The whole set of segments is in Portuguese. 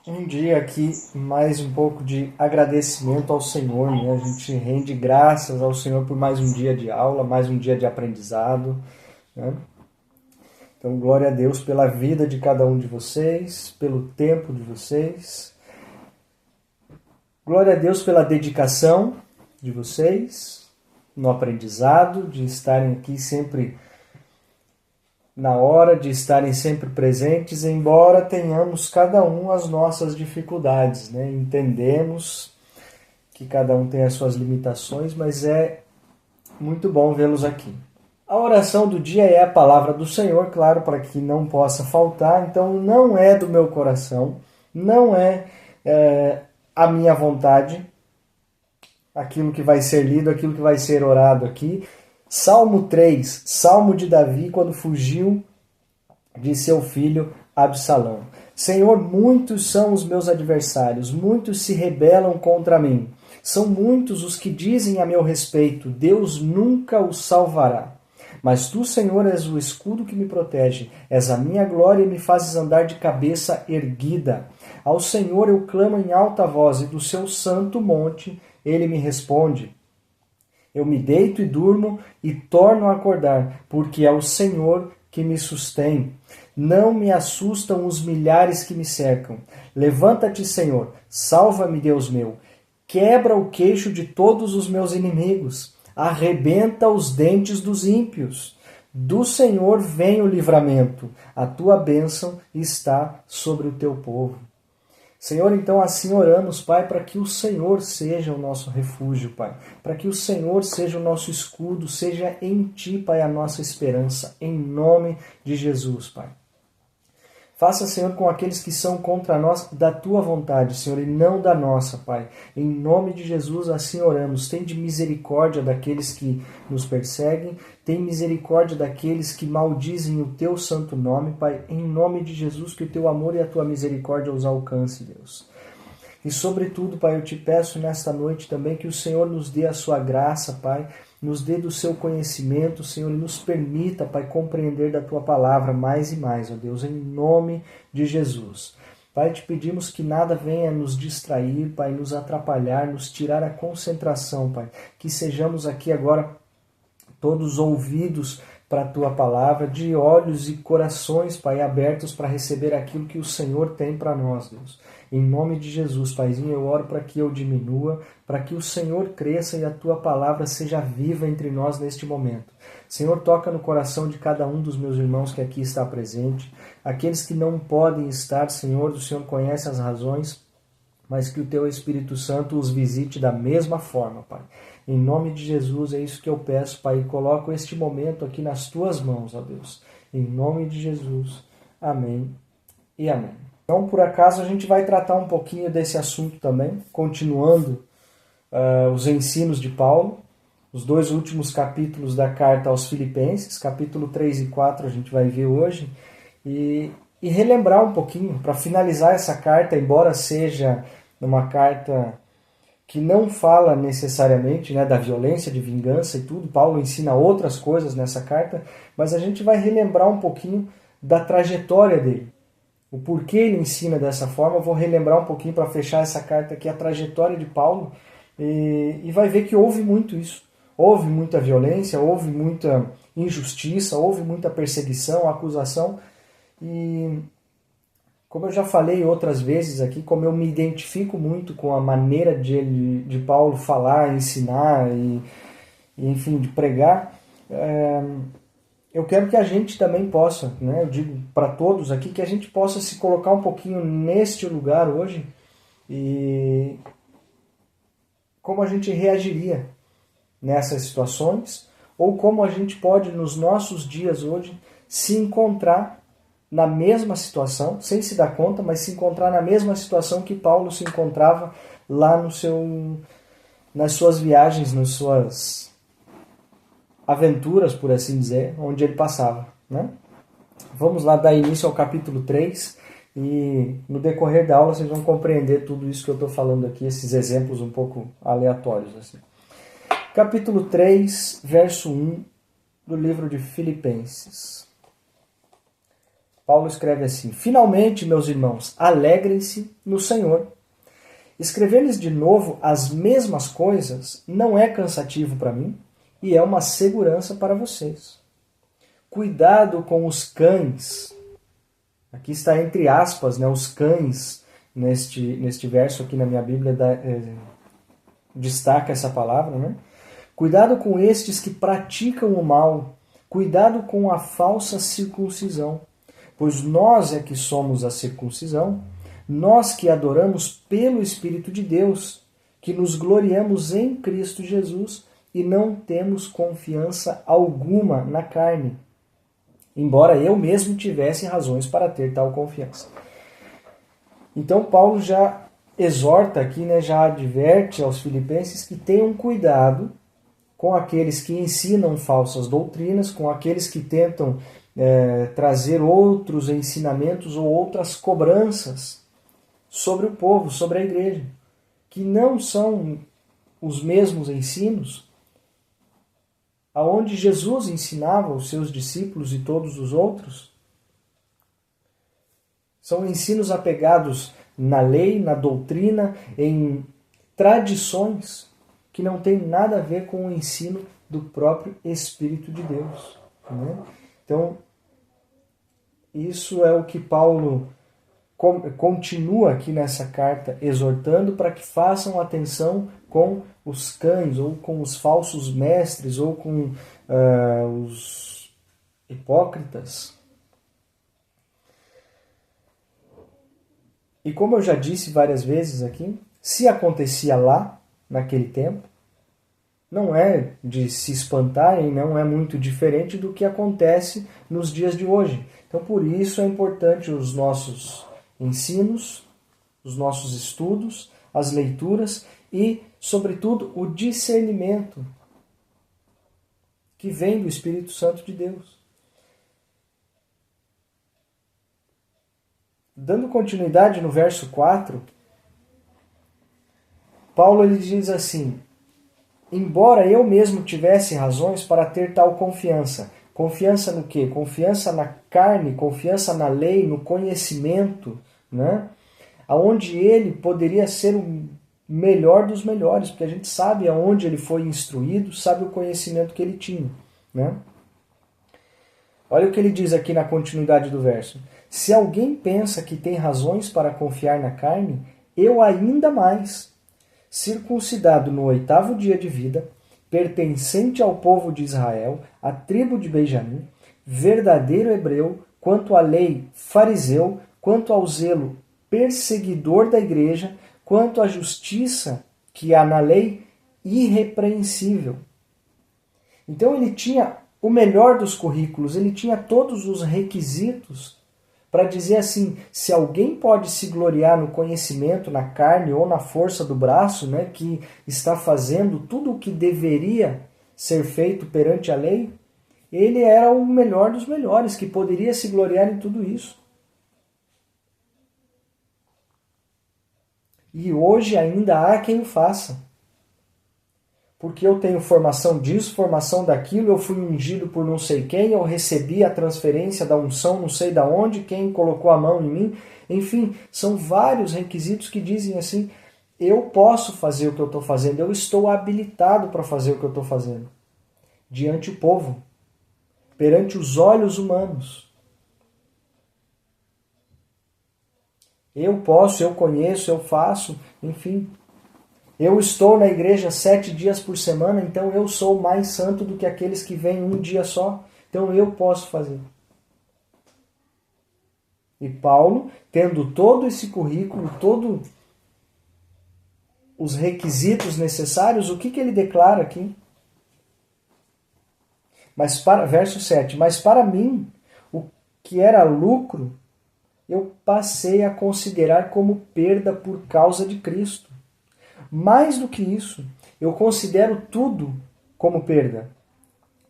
Um dia aqui, mais um pouco de agradecimento ao Senhor, né? A gente rende graças ao Senhor por mais um dia de aula, mais um dia de aprendizado, né? Então, glória a Deus pela vida de cada um de vocês, pelo tempo de vocês. Glória a Deus pela dedicação de vocês no aprendizado, de estarem aqui sempre na hora, de estarem sempre presentes, embora tenhamos cada um as nossas dificuldades, né? Entendemos que cada um tem as suas limitações, mas é muito bom vê-los aqui. A oração do dia é a palavra do Senhor, claro, para que não possa faltar, então não é do meu coração, não é a minha vontade, aquilo que vai ser lido, aquilo que vai ser orado aqui. Salmo 3, Salmo de Davi, quando fugiu de seu filho Absalão. Senhor, muitos são os meus adversários, muitos se rebelam contra mim. São muitos os que dizem a meu respeito, Deus nunca os salvará. Mas tu, Senhor, és o escudo que me protege, és a minha glória e me fazes andar de cabeça erguida. Ao Senhor eu clamo em alta voz e do seu santo monte ele me responde. Eu me deito e durmo e torno a acordar, porque é o Senhor que me sustém. Não me assustam os milhares que me cercam. Levanta-te, Senhor, salva-me, Deus meu. Quebra o queixo de todos os meus inimigos. Arrebenta os dentes dos ímpios. Do Senhor vem o livramento. A tua bênção está sobre o teu povo. Senhor, então assim oramos, Pai, para que o Senhor seja o nosso refúgio, Pai. Para que o Senhor seja o nosso escudo, seja em Ti, Pai, a nossa esperança. Em nome de Jesus, Pai. Faça, Senhor, com aqueles que são contra nós da Tua vontade, Senhor, e não da nossa, Pai. Em nome de Jesus, assim oramos. Tende misericórdia daqueles que nos perseguem. Tem misericórdia daqueles que maldizem o Teu santo nome, Pai. Em nome de Jesus, que o Teu amor e a Tua misericórdia os alcance, Deus. E sobretudo, Pai, eu te peço nesta noite também que o Senhor nos dê a Sua graça, Pai, nos dê do seu conhecimento, Senhor, e nos permita, Pai, compreender da Tua palavra mais e mais, ó Deus, em nome de Jesus. Pai, te pedimos que nada venha nos distrair, Pai, nos atrapalhar, nos tirar a concentração, Pai, que sejamos aqui agora todos ouvidos para a Tua palavra, de olhos e corações, Pai, abertos para receber aquilo que o Senhor tem para nós, Deus. Em nome de Jesus, Paizinho, eu oro para que eu diminua, para que o Senhor cresça e a Tua palavra seja viva entre nós neste momento. Senhor, toca no coração de cada um dos meus irmãos que aqui está presente, aqueles que não podem estar, Senhor, o Senhor conhece as razões, mas que o Teu Espírito Santo os visite da mesma forma, Pai. Em nome de Jesus, é isso que eu peço, Pai, e coloco este momento aqui nas Tuas mãos, ó Deus. Em nome de Jesus. Amém e amém. Então, por acaso, a gente vai tratar um pouquinho desse assunto também, continuando os ensinos de Paulo, os dois últimos capítulos da carta aos Filipenses, capítulo 3 e 4 a gente vai ver hoje, e relembrar um pouquinho, para finalizar essa carta, embora seja uma carta que não fala necessariamente, né, da violência, de vingança e tudo, Paulo ensina outras coisas nessa carta, mas a gente vai relembrar um pouquinho da trajetória dele. O porquê ele ensina dessa forma, eu vou relembrar um pouquinho para fechar essa carta aqui, a trajetória de Paulo, e vai ver que houve muito isso. Houve muita violência, houve muita injustiça, houve muita perseguição, acusação, e como eu já falei outras vezes aqui, como eu me identifico muito com a maneira de Paulo falar, ensinar e enfim, de pregar, eu quero que a gente também possa, né, eu digo para todos aqui, que a gente possa se colocar um pouquinho neste lugar hoje e como a gente reagiria nessas situações ou como a gente pode, nos nossos dias hoje, se encontrar na mesma situação, sem se dar conta, mas se encontrar na mesma situação que Paulo se encontrava lá nas suas viagens, nas suas aventuras, por assim dizer, onde ele passava, né? Vamos lá dar início ao capítulo 3 e no decorrer da aula vocês vão compreender tudo isso que eu estou falando aqui, esses exemplos um pouco aleatórios, assim. Capítulo 3, verso 1 do livro de Filipenses. Paulo escreve assim: finalmente, meus irmãos, alegrem-se no Senhor. Escrever-lhes de novo as mesmas coisas não é cansativo para mim e é uma segurança para vocês. Cuidado com os cães. Aqui está entre aspas, né, os cães, neste verso aqui na minha Bíblia destaca essa palavra, né? Cuidado com estes que praticam o mal. Cuidado com a falsa circuncisão. Pois nós é que somos a circuncisão, nós que adoramos pelo Espírito de Deus, que nos gloriamos em Cristo Jesus e não temos confiança alguma na carne, embora eu mesmo tivesse razões para ter tal confiança. Então Paulo já exorta aqui, né, já adverte aos filipenses que tenham cuidado com aqueles que ensinam falsas doutrinas, com aqueles que tentam trazer outros ensinamentos ou outras cobranças sobre o povo, sobre a igreja, que não são os mesmos ensinos aonde Jesus ensinava os seus discípulos e todos os outros. São ensinos apegados na lei, na doutrina, em tradições que não tem nada a ver com o ensino do próprio Espírito de Deus, né? Então, isso é o que Paulo continua aqui nessa carta, exortando para que façam atenção com os cães, ou com os falsos mestres, ou com os hipócritas. E como eu já disse várias vezes aqui, se acontecia lá, naquele tempo, não é de se espantarem, não é muito diferente do que acontece nos dias de hoje. Então, por isso é importante os nossos ensinos, os nossos estudos, as leituras e, sobretudo, o discernimento que vem do Espírito Santo de Deus. Dando continuidade no verso 4, Paulo ele diz assim: embora eu mesmo tivesse razões para ter tal confiança. Confiança no quê? Confiança na carne, confiança na lei, no conhecimento, né? Aonde ele poderia ser o melhor dos melhores, porque a gente sabe aonde ele foi instruído, sabe o conhecimento que ele tinha, né? Olha o que ele diz aqui na continuidade do verso. Se alguém pensa que tem razões para confiar na carne, eu ainda mais, circuncidado no 8º dia de vida, pertencente ao povo de Israel, à tribo de Benjamim, verdadeiro hebreu, quanto à lei fariseu, quanto ao zelo perseguidor da igreja, quanto à justiça que há na lei, irrepreensível. Então ele tinha o melhor dos currículos, ele tinha todos os requisitos para dizer assim, se alguém pode se gloriar no conhecimento, na carne ou na força do braço, né, que está fazendo tudo o que deveria ser feito perante a lei, ele era o melhor dos melhores, que poderia se gloriar em tudo isso. E hoje ainda há quem o faça. Porque eu tenho formação disso, formação daquilo, eu fui ungido por não sei quem, eu recebi a transferência da unção não sei da onde, quem colocou a mão em mim. Enfim, são vários requisitos que dizem assim, eu posso fazer o que eu estou fazendo, eu estou habilitado para fazer o que eu estou fazendo. Diante do povo, perante os olhos humanos. Eu posso, eu conheço, eu faço, enfim. Eu estou na igreja 7 dias por semana, então eu sou mais santo do que aqueles que vêm um dia só. Então eu posso fazer. E Paulo, tendo todo esse currículo, todos os requisitos necessários, o que ele declara aqui? Verso 7. Mas para mim, o que era lucro, eu passei a considerar como perda por causa de Cristo. Mais do que isso, eu considero tudo como perda,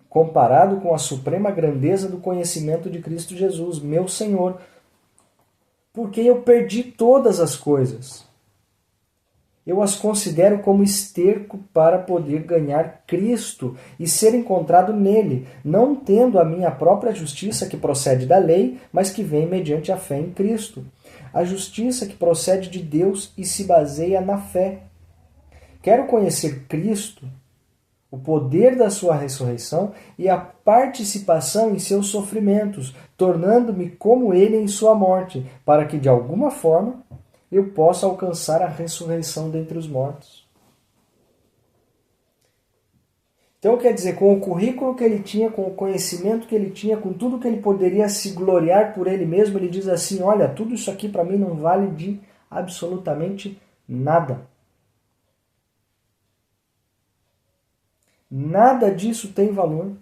comparado com a suprema grandeza do conhecimento de Cristo Jesus, meu Senhor, porque eu perdi todas as coisas Eu as considero como esterco para poder ganhar Cristo e ser encontrado nele, não tendo a minha própria justiça que procede da lei, mas que vem mediante a fé em Cristo. A justiça que procede de Deus e se baseia na fé. Quero conhecer Cristo, o poder da sua ressurreição e a participação em seus sofrimentos, tornando-me como ele em sua morte, para que de alguma forma eu possa alcançar a ressurreição dentre os mortos. Então, quer dizer, com o currículo que ele tinha, com o conhecimento que ele tinha, com tudo que ele poderia se gloriar por ele mesmo, ele diz assim, olha, tudo isso aqui para mim não vale de absolutamente nada. Nada disso tem valor.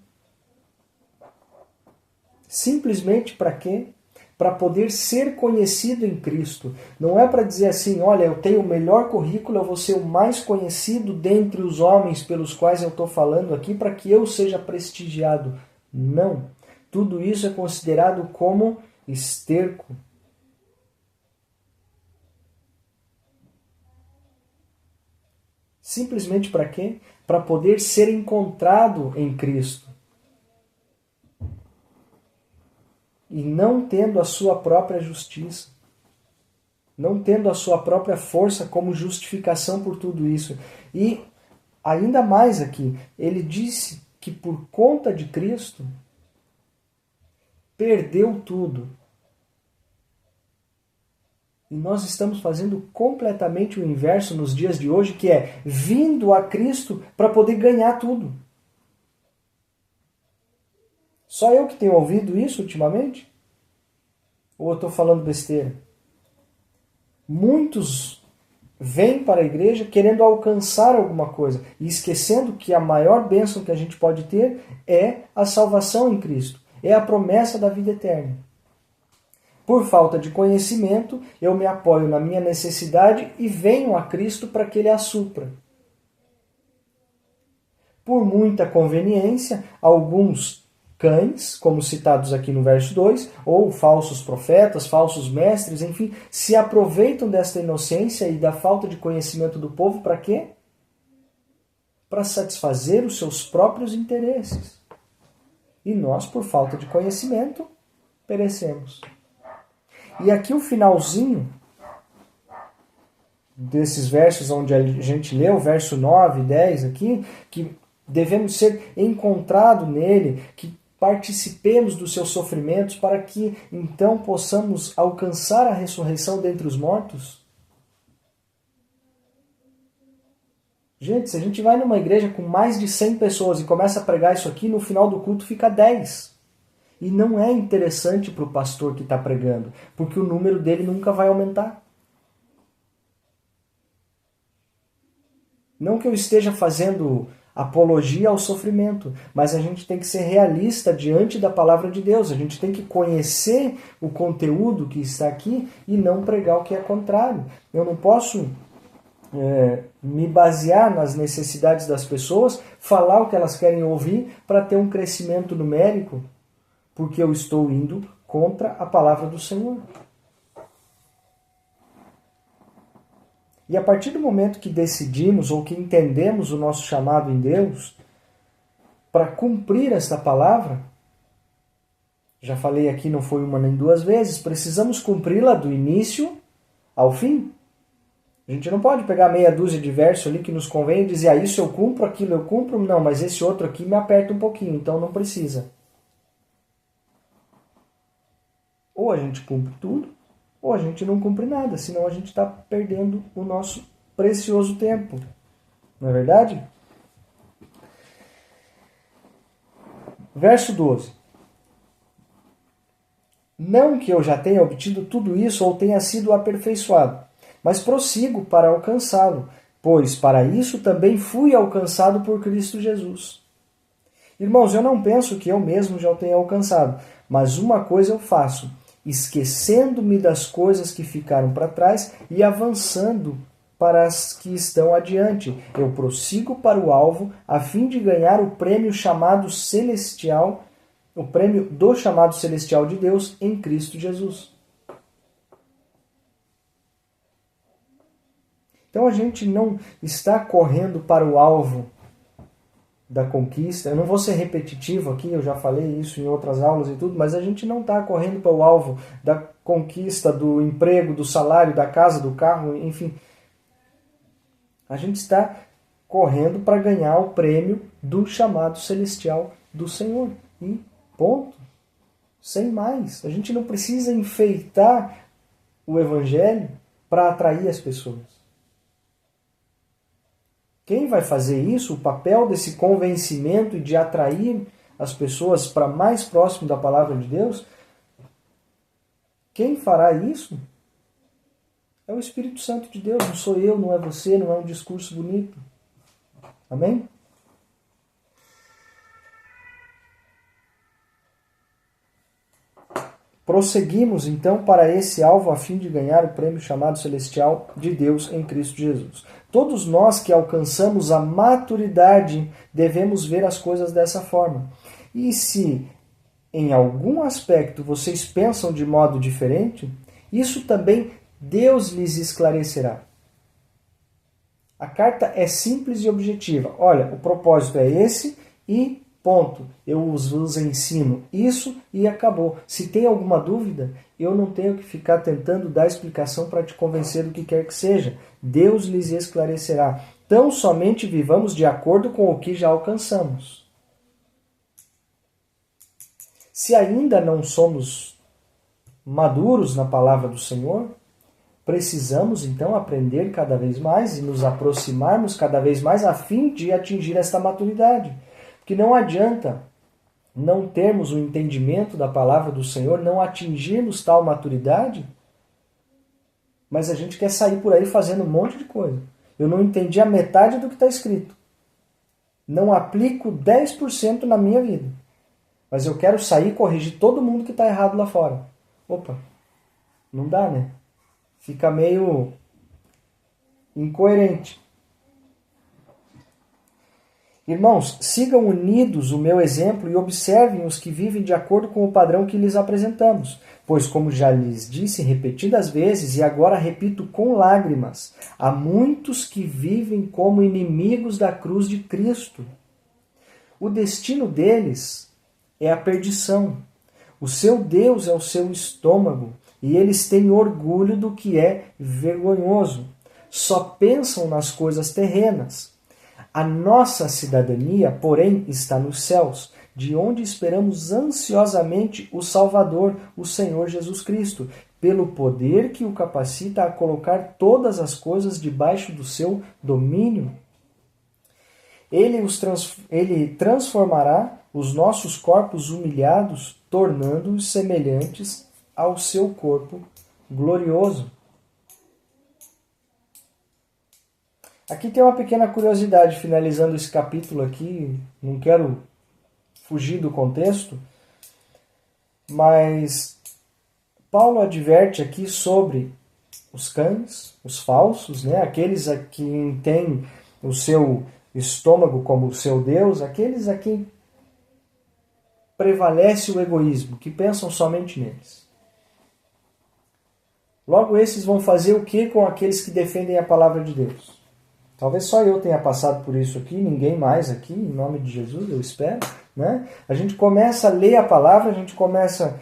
Simplesmente para quê? Para poder ser conhecido em Cristo. Não é para dizer assim, olha, eu tenho o melhor currículo, eu vou ser o mais conhecido dentre os homens pelos quais eu estou falando aqui, para que eu seja prestigiado. Não. Tudo isso é considerado como esterco. Simplesmente para quê? Para poder ser encontrado em Cristo. E não tendo a sua própria justiça, não tendo a sua própria força como justificação por tudo isso. E ainda mais aqui, ele disse que por conta de Cristo, perdeu tudo. E nós estamos fazendo completamente o inverso nos dias de hoje, que é vindo a Cristo para poder ganhar tudo. Só eu que tenho ouvido isso ultimamente? Ou eu estou falando besteira? Muitos vêm para a igreja querendo alcançar alguma coisa e esquecendo que a maior bênção que a gente pode ter é a salvação em Cristo, é a promessa da vida eterna. Por falta de conhecimento, eu me apoio na minha necessidade e venho a Cristo para que Ele a supra. Por muita conveniência, alguns cães, como citados aqui no verso 2, ou falsos profetas, falsos mestres, enfim, se aproveitam desta inocência e da falta de conhecimento do povo para quê? Para satisfazer os seus próprios interesses. E nós, por falta de conhecimento, perecemos. E aqui o finalzinho desses versos onde a gente leu, verso 9 e 10 aqui, que devemos ser encontrados nele, que participemos dos seus sofrimentos para que então possamos alcançar a ressurreição dentre os mortos. Gente, se a gente vai numa igreja com mais de 100 pessoas e começa a pregar isso aqui, no final do culto fica 10. E não é interessante para o pastor que está pregando, porque o número dele nunca vai aumentar. Não que eu esteja fazendo apologia ao sofrimento, mas a gente tem que ser realista diante da palavra de Deus. A gente tem que conhecer o conteúdo que está aqui e não pregar o que é contrário. Eu não posso me basear nas necessidades das pessoas, falar o que elas querem ouvir para ter um crescimento numérico, porque eu estou indo contra a palavra do Senhor. E a partir do momento que decidimos ou que entendemos o nosso chamado em Deus, para cumprir esta palavra, já falei aqui, não foi uma nem duas vezes, precisamos cumpri-la do início ao fim. A gente não pode pegar meia dúzia de versos ali que nos convém e dizer, isso eu cumpro, aquilo eu cumpro, não, mas esse outro aqui me aperta um pouquinho, então não precisa. Ou a gente cumpre tudo, ou a gente não cumpre nada, senão a gente está perdendo o nosso precioso tempo. Não é verdade? Verso 12. Não que eu já tenha obtido tudo isso ou tenha sido aperfeiçoado, mas prossigo para alcançá-lo, pois para isso também fui alcançado por Cristo Jesus. Irmãos, eu não penso que eu mesmo já o tenha alcançado, mas uma coisa eu faço, esquecendo-me das coisas que ficaram para trás e avançando para as que estão adiante. Eu prossigo para o alvo a fim de ganhar o prêmio chamado celestial, o prêmio do chamado celestial de Deus em Cristo Jesus. Então a gente não está correndo para o alvo da conquista. Eu não vou ser repetitivo aqui, eu já falei isso em outras aulas e tudo, mas a gente não está correndo para o alvo da conquista do emprego, do salário, da casa, do carro, enfim. A gente está correndo para ganhar o prêmio do chamado celestial do Senhor. E ponto. Sem mais. A gente não precisa enfeitar o Evangelho para atrair as pessoas. Quem vai fazer isso, o papel desse convencimento e de atrair as pessoas para mais próximo da palavra de Deus, quem fará isso é o Espírito Santo de Deus, não sou eu, não é você, não é um discurso bonito. Amém? Prosseguimos então para esse alvo a fim de ganhar o prêmio chamado celestial de Deus em Cristo Jesus. Todos nós que alcançamos a maturidade devemos ver as coisas dessa forma. E se em algum aspecto vocês pensam de modo diferente, isso também Deus lhes esclarecerá. A carta é simples e objetiva. Olha, o propósito é esse e ponto. Eu vos ensino isso e acabou. Se tem alguma dúvida, eu não tenho que ficar tentando dar explicação para te convencer do que quer que seja. Deus lhes esclarecerá. Tão somente vivamos de acordo com o que já alcançamos. Se ainda não somos maduros na palavra do Senhor, precisamos então aprender cada vez mais e nos aproximarmos cada vez mais a fim de atingir esta maturidade. Porque não adianta não termos o entendimento da palavra do Senhor, não atingirmos tal maturidade, mas a gente quer sair por aí fazendo um monte de coisa. Eu não entendi a metade do que está escrito. Não aplico 10% na minha vida. Mas eu quero sair e corrigir todo mundo que está errado lá fora. Opa, não dá, né? Fica meio incoerente. Irmãos, sigam unidos o meu exemplo e observem os que vivem de acordo com o padrão que lhes apresentamos. Pois, como já lhes disse repetidas vezes, e agora repito com lágrimas, há muitos que vivem como inimigos da cruz de Cristo. O destino deles é a perdição. O seu Deus é o seu estômago, e eles têm orgulho do que é vergonhoso. Só pensam nas coisas terrenas. A nossa cidadania, porém, está nos céus, de onde esperamos ansiosamente o Salvador, o Senhor Jesus Cristo, pelo poder que o capacita a colocar todas as coisas debaixo do seu domínio. Ele transformará os nossos corpos humilhados, tornando-os semelhantes ao seu corpo glorioso. Aqui tem uma pequena curiosidade, finalizando esse capítulo aqui, não quero fugir do contexto, mas Paulo adverte aqui sobre os cães, os falsos, né? Aqueles a quem têm o seu estômago como o seu Deus, aqueles a quem prevalece o egoísmo, que pensam somente neles. Logo, esses vão fazer o que com aqueles que defendem a palavra de Deus? Talvez só eu tenha passado por isso aqui, ninguém mais aqui, em nome de Jesus, eu espero. Né? A gente começa a ler a palavra, a gente começa a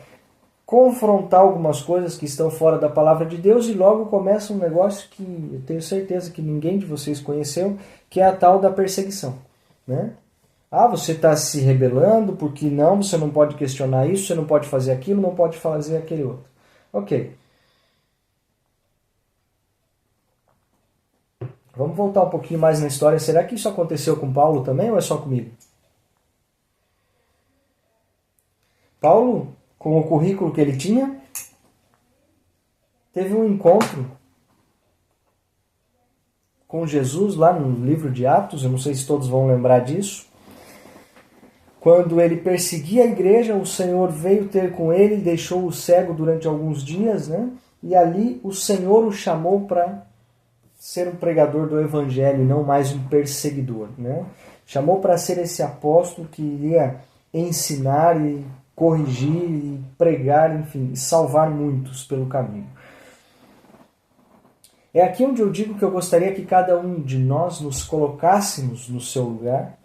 confrontar algumas coisas que estão fora da palavra de Deus e logo começa um negócio que eu tenho certeza que ninguém de vocês conheceu, que é a tal da perseguição. Né? Ah, você está se rebelando, porque não, você não pode questionar isso, você não pode fazer aquilo, não pode fazer aquele outro. Ok. Vamos voltar um pouquinho mais na história. Será que isso aconteceu com Paulo também ou é só comigo? Paulo, com o currículo que ele tinha, teve um encontro com Jesus lá no livro de Atos, eu não sei se todos vão lembrar disso. Quando ele perseguia a igreja, o Senhor veio ter com ele, deixou-o cego durante alguns dias, né? E ali o Senhor o chamou para ser um pregador do evangelho e não mais um perseguidor, né? Chamou para ser esse apóstolo que iria ensinar e corrigir e pregar, enfim, e salvar muitos pelo caminho. É aqui onde eu digo que eu gostaria que cada um de nós nos colocássemos no seu lugar,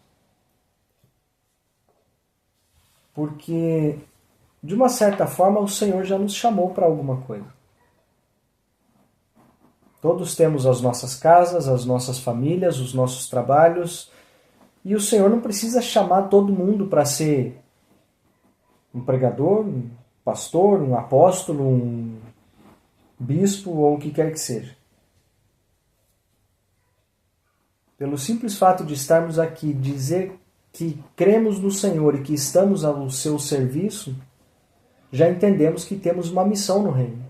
porque, de uma certa forma, o Senhor já nos chamou para alguma coisa. Todos temos as nossas casas, as nossas famílias, os nossos trabalhos, e o Senhor não precisa chamar todo mundo para ser um pregador, um pastor, um apóstolo, um bispo ou o que quer que seja. Pelo simples fato de estarmos aqui, dizer que cremos no Senhor e que estamos ao seu serviço, já entendemos que temos uma missão no reino.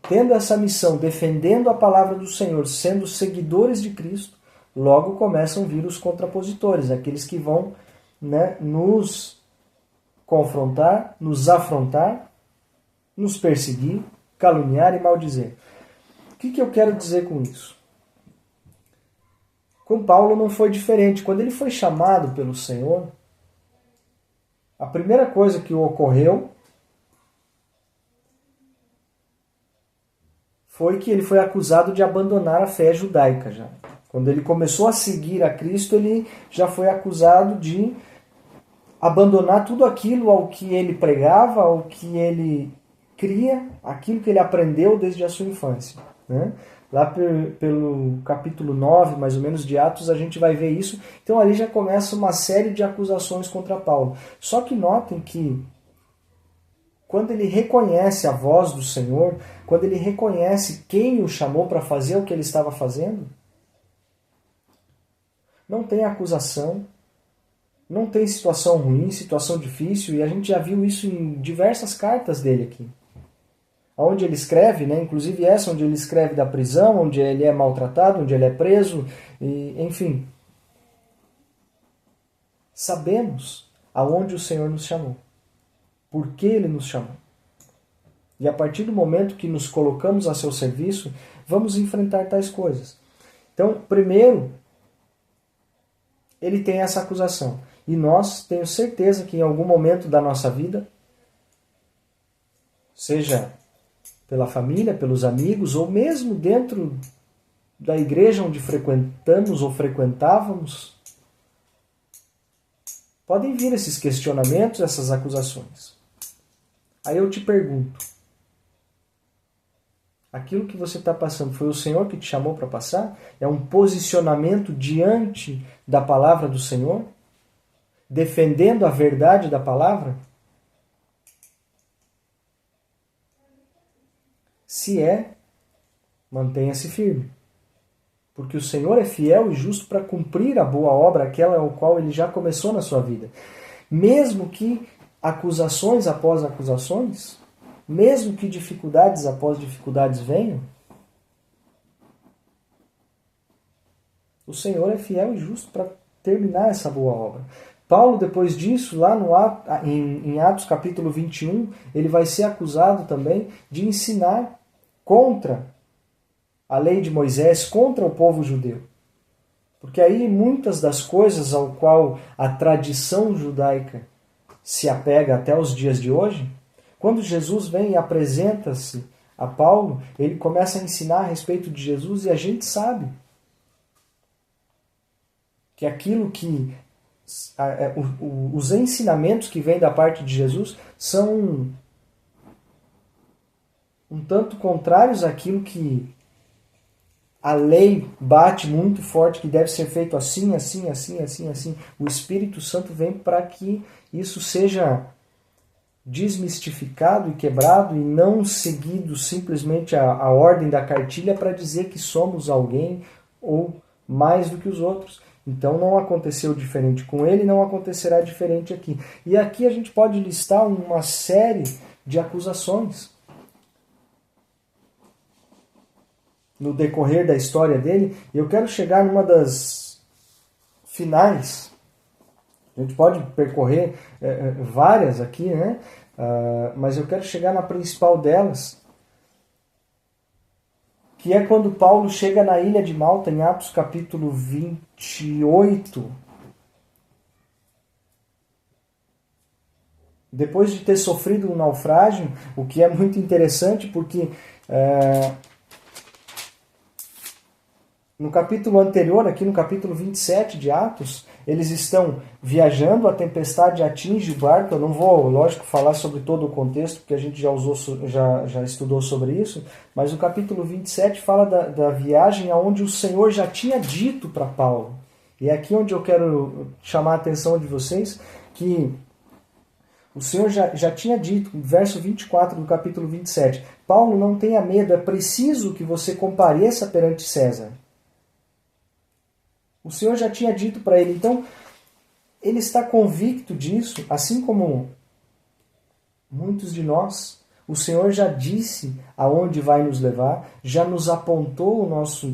Tendo essa missão, defendendo a palavra do Senhor, sendo seguidores de Cristo, logo começam a vir os contrapositores, aqueles que vão, nos confrontar, nos afrontar, nos perseguir, caluniar e maldizer. O que eu quero dizer com isso? Com Paulo não foi diferente. Quando ele foi chamado pelo Senhor, a primeira coisa que ocorreu foi que ele foi acusado de abandonar a fé judaica já. Quando ele começou a seguir a Cristo, ele já foi acusado de abandonar tudo aquilo ao que ele pregava, ao que ele cria, aquilo que ele aprendeu desde a sua infância. Né? Lá pelo capítulo 9, mais ou menos, de Atos, a gente vai ver isso. Então ali já começa uma série de acusações contra Paulo. Só que notem que quando ele reconhece a voz do Senhor, quando ele reconhece quem o chamou para fazer o que ele estava fazendo, não tem acusação, não tem situação ruim, situação difícil, e a gente já viu isso em diversas cartas dele aqui. Onde ele escreve, inclusive essa onde ele escreve da prisão, onde ele é maltratado, onde ele é preso, enfim. Sabemos aonde o Senhor nos chamou. Por que ele nos chamou. E a partir do momento que nos colocamos a seu serviço, vamos enfrentar tais coisas. Então, primeiro, ele tem essa acusação. E nós, tenho certeza que em algum momento da nossa vida, seja pela família, pelos amigos, ou mesmo dentro da igreja onde frequentamos ou frequentávamos, podem vir esses questionamentos, essas acusações. Aí eu te pergunto, aquilo que você está passando foi o Senhor que te chamou para passar? É um posicionamento diante da palavra do Senhor? Defendendo a verdade da palavra? Se é, mantenha-se firme. Porque o Senhor é fiel e justo para cumprir a boa obra, aquela ao qual ele já começou na sua vida. Mesmo que acusações após acusações, mesmo que dificuldades após dificuldades venham, o Senhor é fiel e justo para terminar essa boa obra. Paulo, depois disso, lá em Atos capítulo 21, ele vai ser acusado também de ensinar contra a lei de Moisés, contra o povo judeu. Porque aí muitas das coisas ao qual a tradição judaica se apega até os dias de hoje, quando Jesus vem e apresenta-se a Paulo, ele começa a ensinar a respeito de Jesus e a gente sabe que aquilo que os ensinamentos que vêm da parte de Jesus são um tanto contrários àquilo que a lei bate muito forte, que deve ser feito assim, assim, assim, assim, assim. O Espírito Santo vem para que isso seja desmistificado e quebrado e não seguido simplesmente a ordem da cartilha para dizer que somos alguém ou mais do que os outros. Então não aconteceu diferente com ele, não acontecerá diferente aqui. E aqui a gente pode listar uma série de acusações. No decorrer da história dele, e eu quero chegar numa das finais. A gente pode percorrer várias aqui, né? Mas eu quero chegar na principal delas, que é quando Paulo chega na ilha de Malta, em Atos capítulo 28. Depois de ter sofrido um naufrágio, o que é muito interessante, porque No capítulo anterior, aqui no capítulo 27 de Atos, eles estão viajando, a tempestade atinge o barco. Eu não vou, lógico, falar sobre todo o contexto, porque a gente já estudou sobre isso, mas o capítulo 27 fala da viagem aonde o Senhor já tinha dito para Paulo. E é aqui onde eu quero chamar a atenção de vocês, que o Senhor já tinha dito, no verso 24 do capítulo 27, Paulo, não tenha medo, é preciso que você compareça perante César. O Senhor já tinha dito para ele, então ele está convicto disso, assim como muitos de nós. O Senhor já disse aonde vai nos levar, já nos apontou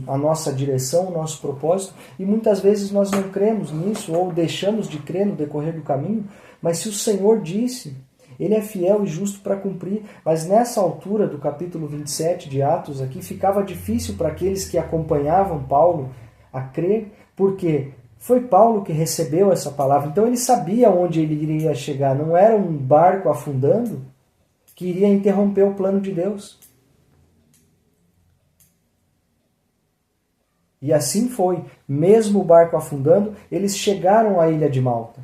a nossa direção, o nosso propósito, e muitas vezes nós não cremos nisso ou deixamos de crer no decorrer do caminho, mas se o Senhor disse, Ele é fiel e justo para cumprir. Mas nessa altura do capítulo 27 de Atos, aqui ficava difícil para aqueles que acompanhavam Paulo a crer, porque foi Paulo que recebeu essa palavra, então ele sabia onde ele iria chegar, não era um barco afundando que iria interromper o plano de Deus. E assim foi, mesmo o barco afundando, eles chegaram à ilha de Malta.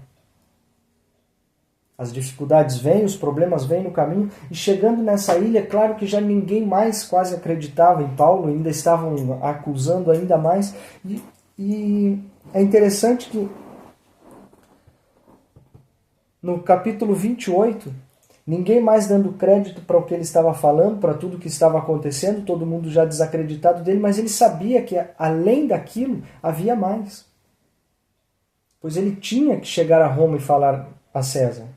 As dificuldades vêm, os problemas vêm no caminho, e chegando nessa ilha, claro que já ninguém mais quase acreditava em Paulo, ainda estavam acusando ainda mais, e é interessante que no capítulo 28, ninguém mais dando crédito para o que ele estava falando, para tudo que estava acontecendo, todo mundo já desacreditado dele, mas ele sabia que além daquilo havia mais. Pois ele tinha que chegar a Roma e falar a César.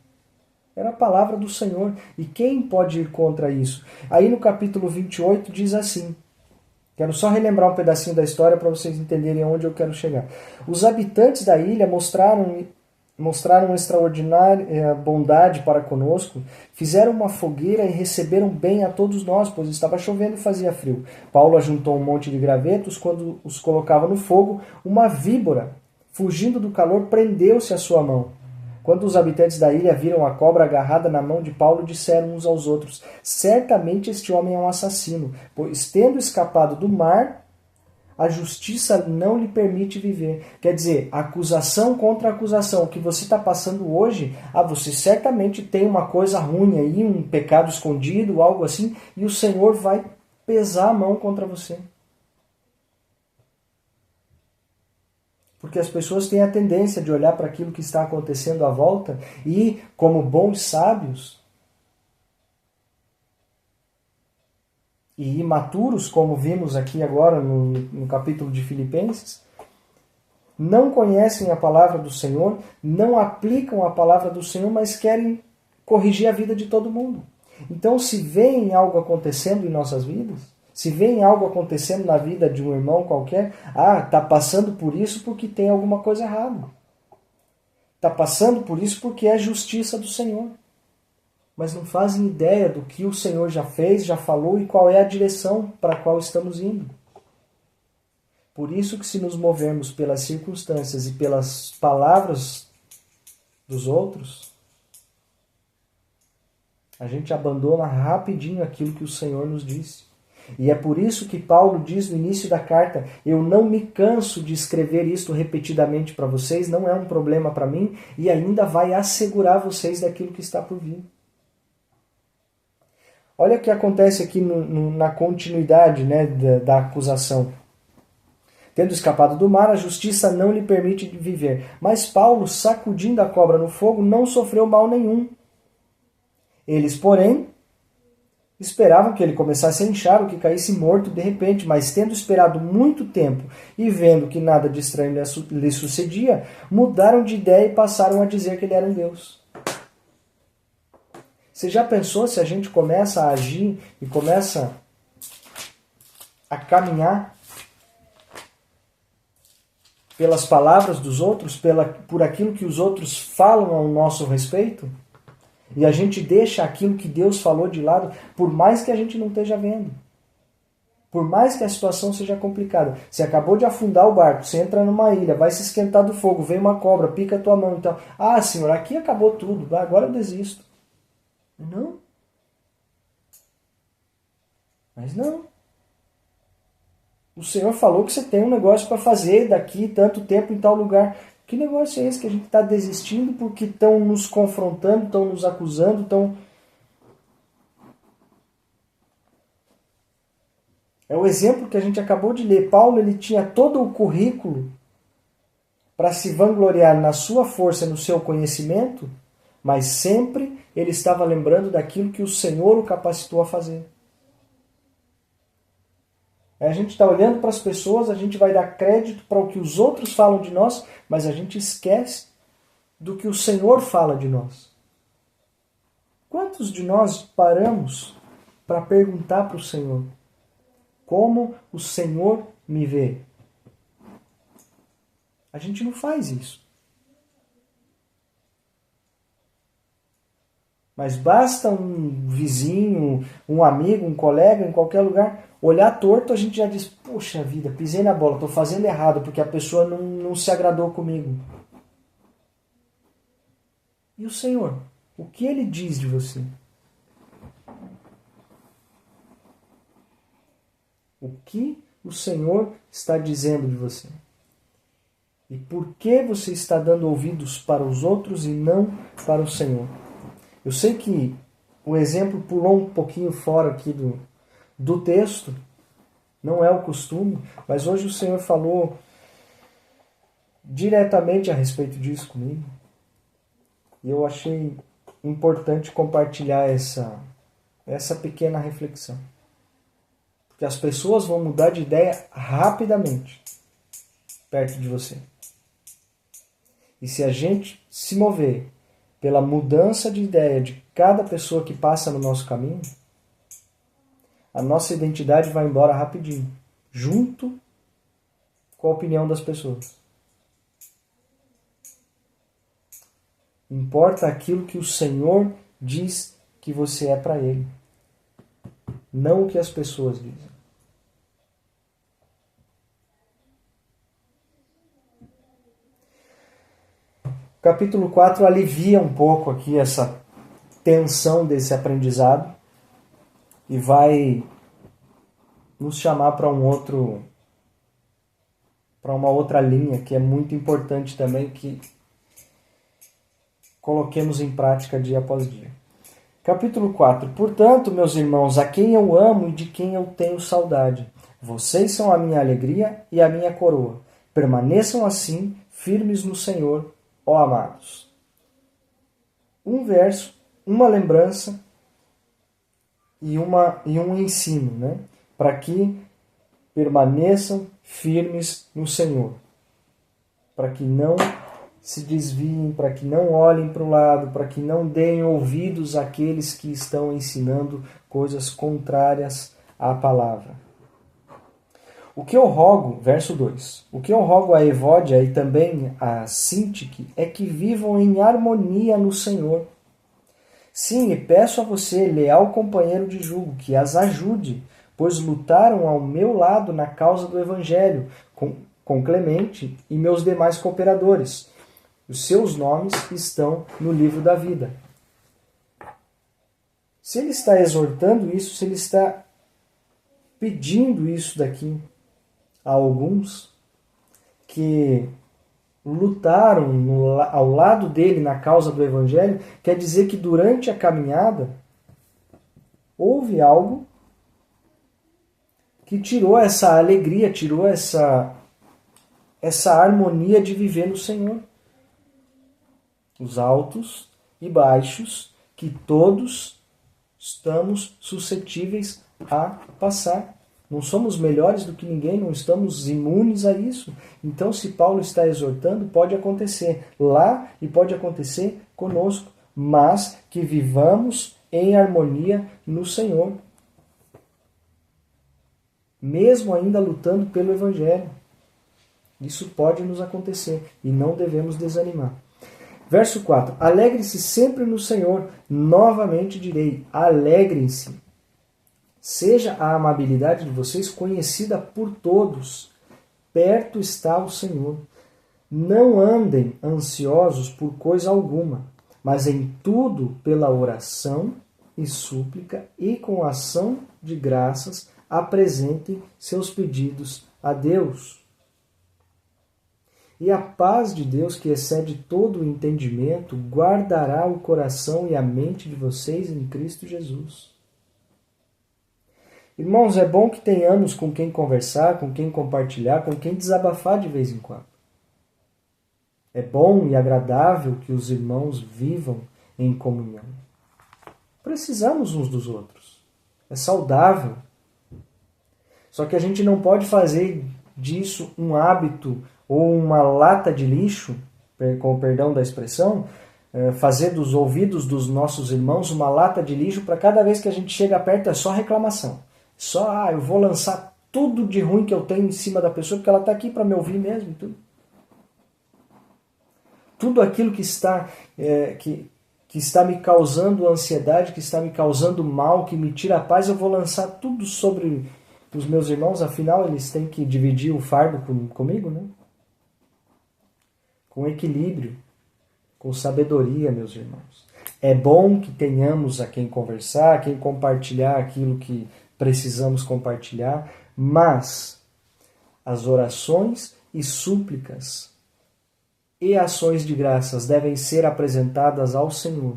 Era a palavra do Senhor. E quem pode ir contra isso? Aí no capítulo 28 diz assim, quero só relembrar um pedacinho da história para vocês entenderem aonde eu quero chegar. Os habitantes da ilha mostraram extraordinária bondade para conosco, fizeram uma fogueira e receberam bem a todos nós, pois estava chovendo e fazia frio. Paulo ajuntou um monte de gravetos, quando os colocava no fogo, uma víbora, fugindo do calor, prendeu-se à sua mão. Quando os habitantes da ilha viram a cobra agarrada na mão de Paulo, disseram uns aos outros, certamente este homem é um assassino, pois tendo escapado do mar, a justiça não lhe permite viver. Quer dizer, acusação contra acusação. O que você está passando hoje, você certamente tem uma coisa ruim aí, um pecado escondido, algo assim, e o Senhor vai pesar a mão contra você. Porque as pessoas têm a tendência de olhar para aquilo que está acontecendo à volta e, como bons sábios e imaturos, como vimos aqui agora no capítulo de Filipenses, não conhecem a palavra do Senhor, não aplicam a palavra do Senhor, mas querem corrigir a vida de todo mundo. Então, se vêem algo acontecendo em nossas vidas, se vêem algo acontecendo na vida de um irmão qualquer, está passando por isso porque tem alguma coisa errada. Está passando por isso porque é justiça do Senhor. Mas não fazem ideia do que o Senhor já fez, já falou e qual é a direção para a qual estamos indo. Por isso que se nos movermos pelas circunstâncias e pelas palavras dos outros, a gente abandona rapidinho aquilo que o Senhor nos disse. E é por isso que Paulo diz no início da carta, eu não me canso de escrever isto repetidamente para vocês, não é um problema para mim, e ainda vai assegurar vocês daquilo que está por vir. Olha o que acontece aqui na continuidade, né, da acusação. Tendo escapado do mar, a justiça não lhe permite viver. Mas Paulo, sacudindo a cobra no fogo, não sofreu mal nenhum. Eles, porém, esperavam que ele começasse a inchar ou que caísse morto de repente, mas tendo esperado muito tempo e vendo que nada de estranho lhe sucedia, mudaram de ideia e passaram a dizer que ele era um Deus. Você já pensou se a gente começa a agir e começa a caminhar pelas palavras dos outros, por aquilo que os outros falam ao nosso respeito? E a gente deixa aquilo que Deus falou de lado, por mais que a gente não esteja vendo. Por mais que a situação seja complicada. Você acabou de afundar o barco, você entra numa ilha, vai se esquentar do fogo, vem uma cobra, pica a tua mão e tal. Ah, Senhor, aqui acabou tudo, agora eu desisto. Não. Mas não. O Senhor falou que você tem um negócio para fazer daqui tanto tempo em tal lugar. Que negócio é esse que a gente está desistindo porque estão nos confrontando, estão nos acusando, estão... É o exemplo que a gente acabou de ler. Paulo, ele tinha todo o currículo para se vangloriar na sua força, no seu conhecimento, mas sempre ele estava lembrando daquilo que o Senhor o capacitou a fazer. A gente está olhando para as pessoas, a gente vai dar crédito para o que os outros falam de nós, mas a gente esquece do que o Senhor fala de nós. Quantos de nós paramos para perguntar para o Senhor: como o Senhor me vê? A gente não faz isso. Mas basta um vizinho, um amigo, um colega, em qualquer lugar, olhar torto, a gente já diz: poxa vida, pisei na bola, estou fazendo errado, porque a pessoa não se agradou comigo. E o Senhor? O que Ele diz de você? O que o Senhor está dizendo de você? E por que você está dando ouvidos para os outros e não para o Senhor? Eu sei que o exemplo pulou um pouquinho fora aqui do texto, não é o costume, mas hoje o Senhor falou diretamente a respeito disso comigo. E eu achei importante compartilhar essa pequena reflexão. Porque as pessoas vão mudar de ideia rapidamente perto de você. E se a gente se mover pela mudança de ideia de cada pessoa que passa no nosso caminho, a nossa identidade vai embora rapidinho, junto com a opinião das pessoas. Importa aquilo que o Senhor diz que você é para Ele, não o que as pessoas dizem. O capítulo 4 alivia um pouco aqui essa tensão desse aprendizado e vai nos chamar para uma outra linha que é muito importante também, que coloquemos em prática dia após dia. Capítulo 4. Portanto, meus irmãos, a quem eu amo e de quem eu tenho saudade, vocês são a minha alegria e a minha coroa. Permaneçam assim, firmes no Senhor, ó amados. Um verso, uma lembrança e um ensino, né? Para que permaneçam firmes no Senhor. Para que não se desviem, para que não olhem para o lado, para que não deem ouvidos àqueles que estão ensinando coisas contrárias à palavra. O que eu rogo, verso 2, o que eu rogo a Evódia e também a Sintique é que vivam em harmonia no Senhor. Sim, e peço a você, leal companheiro de jugo, que as ajude, pois lutaram ao meu lado na causa do Evangelho, com Clemente e meus demais cooperadores. Os seus nomes estão no livro da vida. Se ele está exortando isso, se ele está pedindo isso daqui a alguns que lutaram ao lado dele na causa do Evangelho, quer dizer que durante a caminhada houve algo que tirou essa alegria, tirou essa harmonia de viver no Senhor. Os altos e baixos que todos estamos suscetíveis a passar. Não somos melhores do que ninguém, não estamos imunes a isso. Então, se Paulo está exortando, pode acontecer lá e pode acontecer conosco, mas que vivamos em harmonia no Senhor, mesmo ainda lutando pelo Evangelho. Isso pode nos acontecer e não devemos desanimar. Verso 4. Alegrem-se sempre no Senhor. Novamente direi, alegrem-se. Seja a amabilidade de vocês conhecida por todos. Perto está o Senhor. Não andem ansiosos por coisa alguma, mas em tudo pela oração e súplica e com ação de graças apresentem seus pedidos a Deus. E a paz de Deus, que excede todo o entendimento, guardará o coração e a mente de vocês em Cristo Jesus. Irmãos, é bom que tenhamos com quem conversar, com quem compartilhar, com quem desabafar de vez em quando. É bom e agradável que os irmãos vivam em comunhão. Precisamos uns dos outros. É saudável. Só que a gente não pode fazer disso um hábito ou uma lata de lixo, com o perdão da expressão, fazer dos ouvidos dos nossos irmãos uma lata de lixo para cada vez que a gente chega perto é só reclamação. Só, eu vou lançar tudo de ruim que eu tenho em cima da pessoa porque ela está aqui para me ouvir mesmo. Tudo aquilo que está me causando ansiedade, que está me causando mal, que me tira a paz, eu vou lançar tudo sobre os meus irmãos, afinal eles têm que dividir o fardo comigo, né? Com equilíbrio, com sabedoria, meus irmãos. É bom que tenhamos a quem conversar, a quem compartilhar aquilo que precisamos compartilhar, mas as orações e súplicas e ações de graças devem ser apresentadas ao Senhor.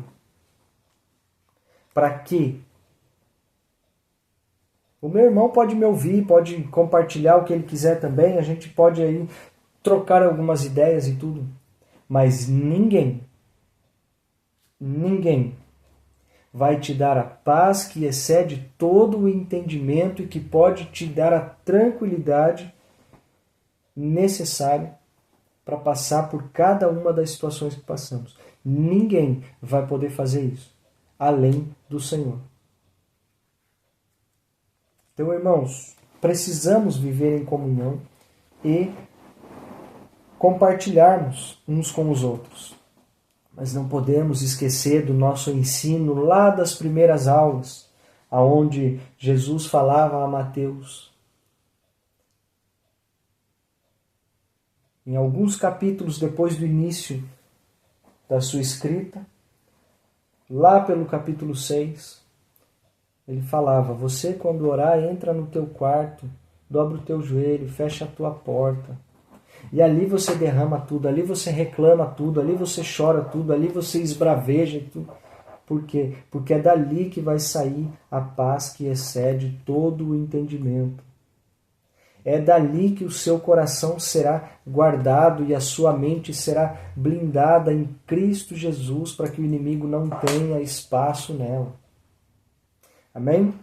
Para que o meu irmão pode me ouvir, pode compartilhar o que ele quiser também, a gente pode aí trocar algumas ideias e tudo, mas ninguém vai te dar a paz que excede todo o entendimento e que pode te dar a tranquilidade necessária para passar por cada uma das situações que passamos. Ninguém vai poder fazer isso, além do Senhor. Então, irmãos, precisamos viver em comunhão e compartilharmos uns com os outros. Mas não podemos esquecer do nosso ensino lá das primeiras aulas, aonde Jesus falava a Mateus. Em alguns capítulos depois do início da sua escrita, lá pelo capítulo 6, ele falava, você quando orar, entra no teu quarto, dobra o teu joelho, fecha a tua porta. E ali você derrama tudo, ali você reclama tudo, ali você chora tudo, ali você esbraveja tudo. Por quê? Porque é dali que vai sair a paz que excede todo o entendimento. É dali que o seu coração será guardado e a sua mente será blindada em Cristo Jesus para que o inimigo não tenha espaço nela. Amém?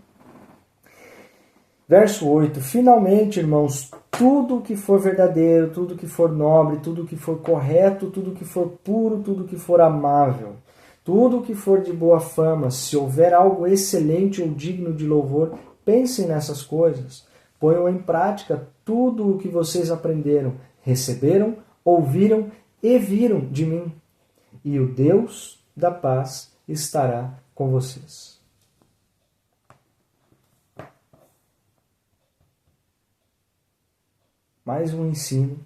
Verso 8. Finalmente, irmãos, tudo que for verdadeiro, tudo que for nobre, tudo que for correto, tudo que for puro, tudo que for amável, tudo que for de boa fama, se houver algo excelente ou digno de louvor, pensem nessas coisas. Ponham em prática tudo o que vocês aprenderam, receberam, ouviram e viram de mim. E o Deus da paz estará com vocês. Mais um ensino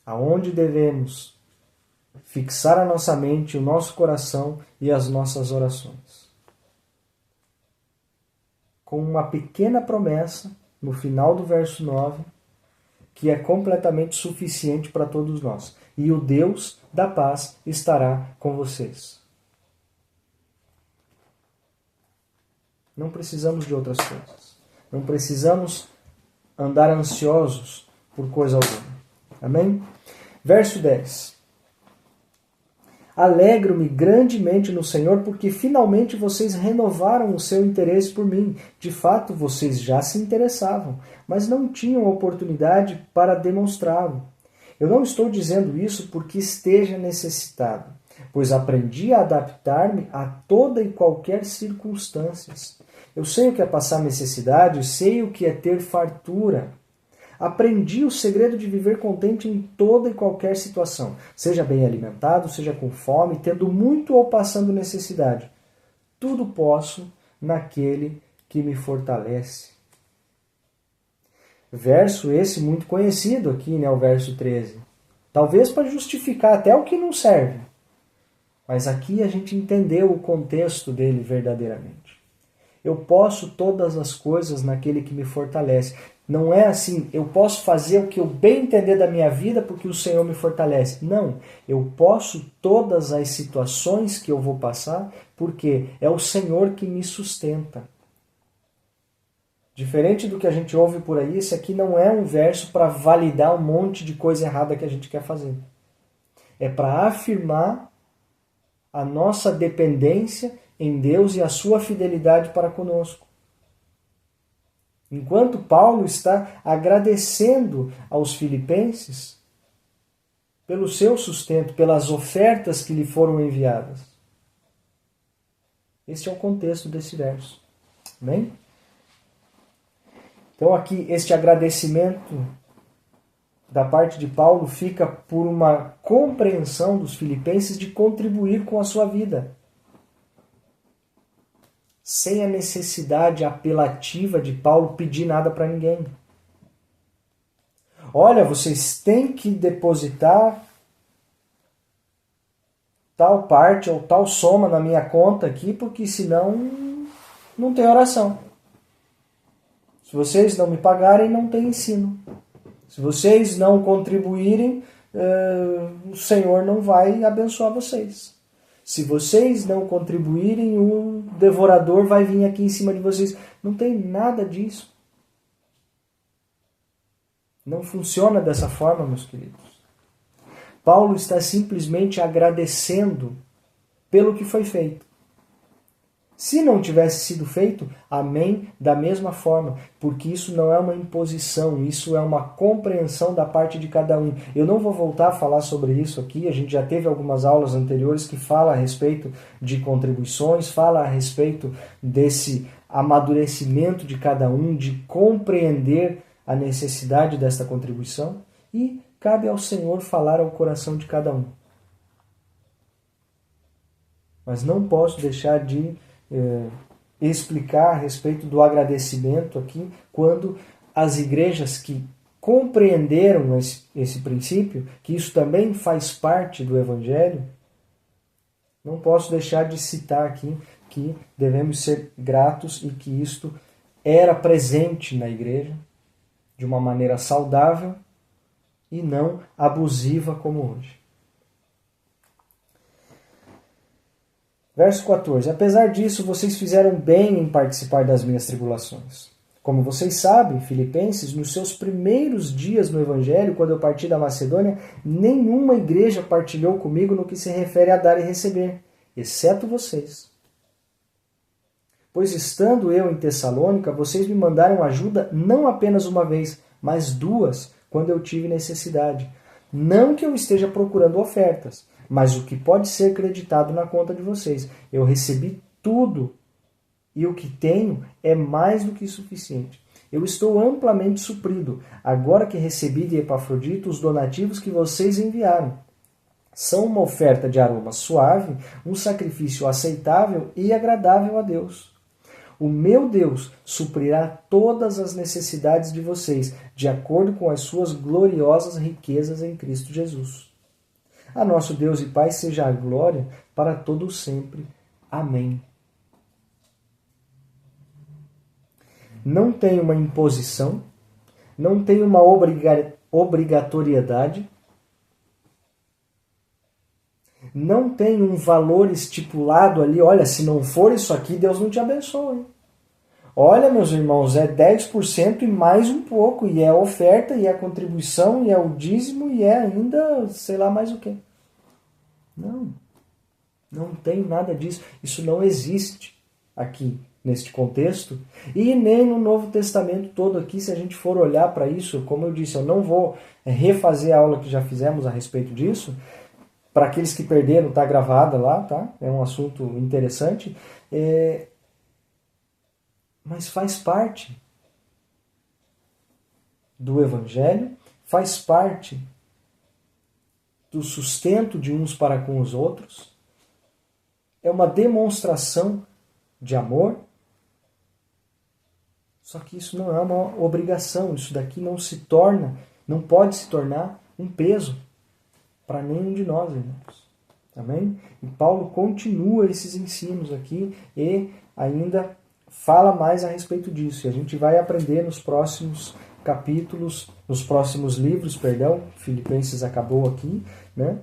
aonde devemos fixar a nossa mente, o nosso coração e as nossas orações. Com uma pequena promessa no final do verso 9, que é completamente suficiente para todos nós. E o Deus da paz estará com vocês. Não precisamos de outras coisas. Não precisamos andar ansiosos por coisa alguma. Amém? Verso 10. Alegro-me grandemente no Senhor, porque finalmente vocês renovaram o seu interesse por mim. De fato, vocês já se interessavam, mas não tinham oportunidade para demonstrá-lo. Eu não estou dizendo isso porque esteja necessitado, pois aprendi a adaptar-me a toda e qualquer circunstância. Eu sei o que é passar necessidade, sei o que é ter fartura. Aprendi o segredo de viver contente em toda e qualquer situação, seja bem alimentado, seja com fome, tendo muito ou passando necessidade. Tudo posso naquele que me fortalece. Verso esse muito conhecido aqui, né, o verso 13. Talvez para justificar até o que não serve. Mas aqui a gente entendeu o contexto dele verdadeiramente. Eu posso todas as coisas naquele que me fortalece. Não é assim, eu posso fazer o que eu bem entender da minha vida porque o Senhor me fortalece. Não, eu posso todas as situações que eu vou passar porque é o Senhor que me sustenta. Diferente do que a gente ouve por aí, esse aqui não é um verso para validar um monte de coisa errada que a gente quer fazer. É para afirmar a nossa dependência em Deus e a sua fidelidade para conosco. Enquanto Paulo está agradecendo aos filipenses pelo seu sustento, pelas ofertas que lhe foram enviadas. Este é o contexto desse verso. Amém? Então aqui este agradecimento da parte de Paulo fica por uma compreensão dos filipenses de contribuir com a sua vida, sem a necessidade apelativa de Paulo pedir nada para ninguém. Olha, vocês têm que depositar tal parte ou tal soma na minha conta aqui, porque senão não tem oração. Se vocês não me pagarem, não tem ensino. Se vocês não contribuírem, o Senhor não vai abençoar vocês. Se vocês não contribuírem, o devorador vai vir aqui em cima de vocês. Não tem nada disso. Não funciona dessa forma, meus queridos. Paulo está simplesmente agradecendo pelo que foi feito. Se não tivesse sido feito, amém, da mesma forma, porque isso não é uma imposição, isso é uma compreensão da parte de cada um. Eu não vou voltar a falar sobre isso aqui, a gente já teve algumas aulas anteriores que fala a respeito de contribuições, fala a respeito desse amadurecimento de cada um, de compreender a necessidade desta contribuição, e cabe ao Senhor falar ao coração de cada um. Mas não posso deixar de explicar a respeito do agradecimento aqui, quando as igrejas que compreenderam esse princípio, que isso também faz parte do Evangelho, não posso deixar de citar aqui que devemos ser gratos e que isto era presente na igreja de uma maneira saudável e não abusiva como hoje. Verso 14. Apesar disso, vocês fizeram bem em participar das minhas tribulações. Como vocês sabem, filipenses, nos seus primeiros dias no Evangelho, quando eu parti da Macedônia, nenhuma igreja partilhou comigo no que se refere a dar e receber, exceto vocês. Pois estando eu em Tessalônica, vocês me mandaram ajuda não apenas uma vez, mas duas, quando eu tive necessidade. Não que eu esteja procurando ofertas, mas o que pode ser creditado na conta de vocês. Eu recebi tudo e o que tenho é mais do que suficiente. Eu estou amplamente suprido, agora que recebi de Epafrodito os donativos que vocês enviaram. São uma oferta de aroma suave, um sacrifício aceitável e agradável a Deus. O meu Deus suprirá todas as necessidades de vocês, de acordo com as suas gloriosas riquezas em Cristo Jesus. A nosso Deus e Pai seja a glória para todo sempre. Amém. Não tem uma imposição, não tem uma obrigatoriedade, não tem um valor estipulado ali, olha, se não for isso aqui, Deus não te abençoa. Hein? Olha, meus irmãos, é 10% e mais um pouco, e é a oferta, e é a contribuição, e é o dízimo, e é ainda, sei lá mais o quê. Não tem nada disso. Isso não existe aqui, neste contexto, e nem no Novo Testamento todo aqui, se a gente for olhar para isso, como eu disse, eu não vou refazer a aula que já fizemos a respeito disso. Para aqueles que perderam, está gravada lá, tá? É um assunto interessante. Mas faz parte do Evangelho, faz parte do sustento de uns para com os outros. É uma demonstração de amor. Só que isso não é uma obrigação. Isso daqui não pode se tornar um peso para nenhum de nós, irmãos. Amém? E Paulo continua esses ensinos aqui e ainda fala mais a respeito disso. E a gente vai aprender nos próximos capítulos, nos próximos livros, perdão, Filipenses acabou aqui, né?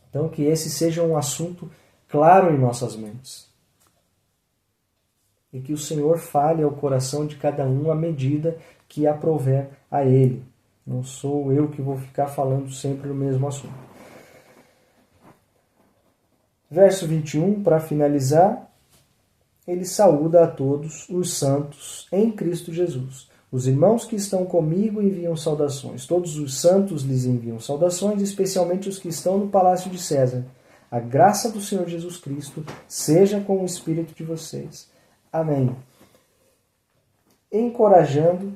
Então que esse seja um assunto claro em nossas mentes. E que o Senhor fale ao coração de cada um à medida que aprouver a Ele. Não sou eu que vou ficar falando sempre o mesmo assunto. Verso 21, para finalizar, ele saúda a todos os santos em Cristo Jesus. Os irmãos que estão comigo enviam saudações. Todos os santos lhes enviam saudações, especialmente os que estão no palácio de César. A graça do Senhor Jesus Cristo seja com o espírito de vocês. Amém. Encorajando,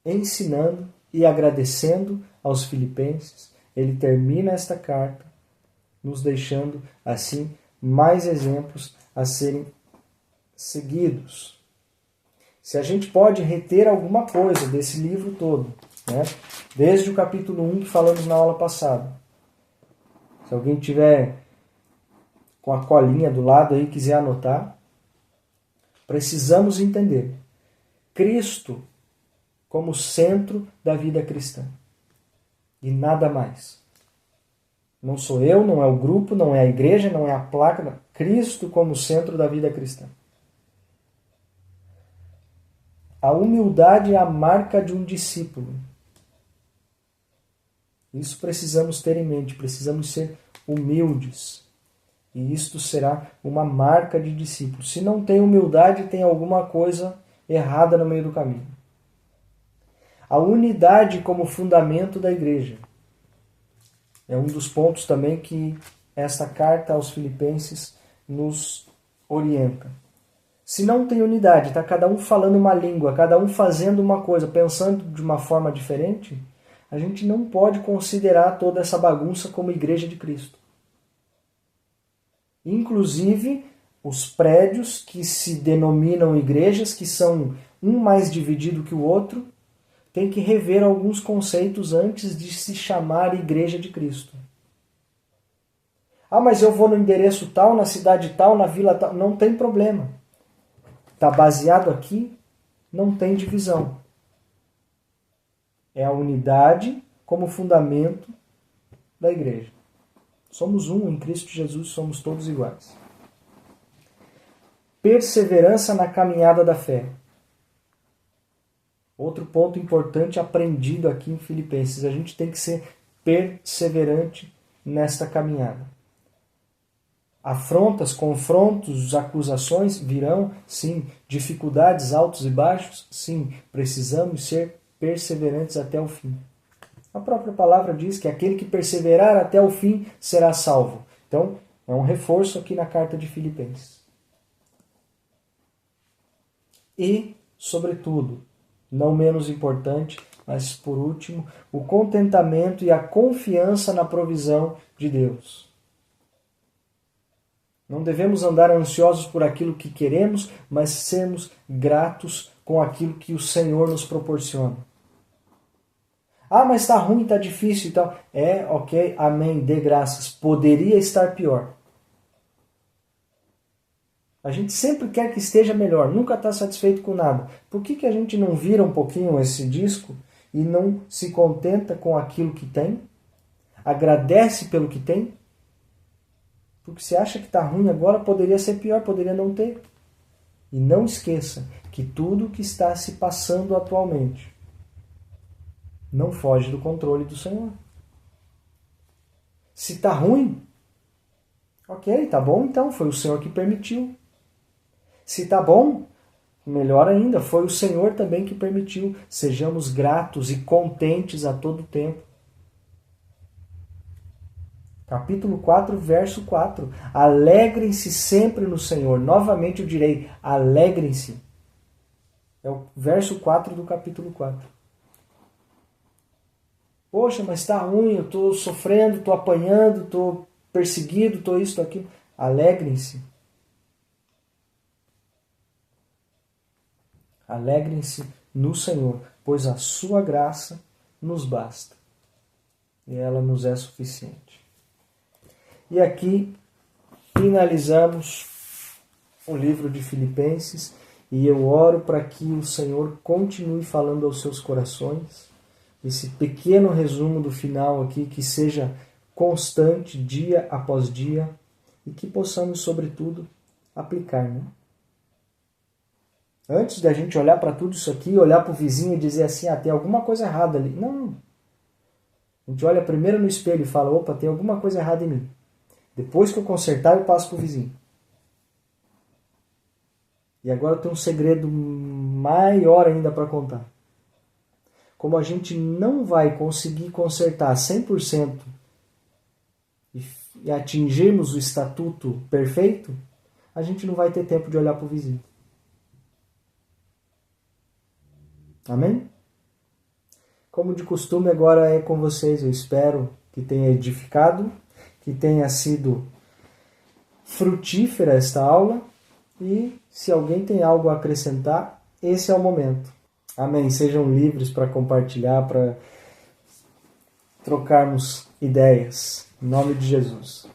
ensinando e agradecendo aos filipenses, ele termina esta carta, nos deixando, assim, mais exemplos a serem seguidos. Se a gente pode reter alguma coisa desse livro todo, né? Desde o capítulo 1 que falamos na aula passada. Se alguém tiver com a colinha do lado aí, quiser anotar, precisamos entender Cristo como centro da vida cristã. E nada mais. Não sou eu, não é o grupo, não é a igreja, não é a placa. Não. Cristo como centro da vida cristã. A humildade é a marca de um discípulo. Isso precisamos ter em mente, precisamos ser humildes. E isto será uma marca de discípulo. Se não tem humildade, tem alguma coisa errada no meio do caminho. A unidade como fundamento da igreja. É um dos pontos também que esta carta aos Filipenses nos orienta. Se não tem unidade, está cada um falando uma língua, cada um fazendo uma coisa, pensando de uma forma diferente, a gente não pode considerar toda essa bagunça como igreja de Cristo. Inclusive, os prédios que se denominam igrejas, que são um mais dividido que o outro, tem que rever alguns conceitos antes de se chamar Igreja de Cristo. Ah, mas eu vou no endereço tal, na cidade tal, na vila tal. Não tem problema. Está baseado aqui, não tem divisão. É a unidade como fundamento da igreja. Somos um em Cristo Jesus, somos todos iguais. Perseverança na caminhada da fé. Outro ponto importante aprendido aqui em Filipenses. A gente tem que ser perseverante nesta caminhada. Afrontas, confrontos, acusações virão? Sim. Dificuldades, altos e baixos? Sim. Precisamos ser perseverantes até o fim. A própria palavra diz que aquele que perseverar até o fim será salvo. Então, é um reforço aqui na carta de Filipenses. E, sobretudo, não menos importante, mas por último, o contentamento e a confiança na provisão de Deus. Não devemos andar ansiosos por aquilo que queremos, mas sermos gratos com aquilo que o Senhor nos proporciona. Ah, mas está ruim, está difícil e tal. É, ok, amém, dê graças. Poderia estar pior. A gente sempre quer que esteja melhor, nunca está satisfeito com nada. Por que a gente não vira um pouquinho esse disco e não se contenta com aquilo que tem? Agradece pelo que tem? Porque se acha que está ruim agora, poderia ser pior, poderia não ter. E não esqueça que tudo que está se passando atualmente não foge do controle do Senhor. Se está ruim, ok, tá bom então, foi o Senhor que permitiu. Se está bom, melhor ainda, foi o Senhor também que permitiu. Sejamos gratos e contentes a todo tempo. Capítulo 4, verso 4. Alegrem-se sempre no Senhor. Novamente eu direi, alegrem-se. É o verso 4 do capítulo 4. Poxa, mas está ruim, eu estou sofrendo, estou apanhando, estou perseguido, estou isso, estou aquilo. Alegrem-se. Alegrem-se no Senhor, pois a sua graça nos basta. E ela nos é suficiente. E aqui finalizamos o livro de Filipenses e eu oro para que o Senhor continue falando aos seus corações. Esse pequeno resumo do final aqui, que seja constante, dia após dia, e que possamos, sobretudo, aplicar, né? Antes da gente olhar para tudo isso aqui, olhar para o vizinho e dizer assim, tem alguma coisa errada ali. Não. A gente olha primeiro no espelho e fala, opa, tem alguma coisa errada em mim. Depois que eu consertar, eu passo para o vizinho. E agora eu tenho um segredo maior ainda para contar. Como a gente não vai conseguir consertar 100% e atingirmos o estatuto perfeito, a gente não vai ter tempo de olhar para o vizinho. Amém? Como de costume, agora é com vocês. Eu espero que tenha edificado, que tenha sido frutífera esta aula. E se alguém tem algo a acrescentar, esse é o momento. Amém. Sejam livres para compartilhar, para trocarmos ideias. Em nome de Jesus.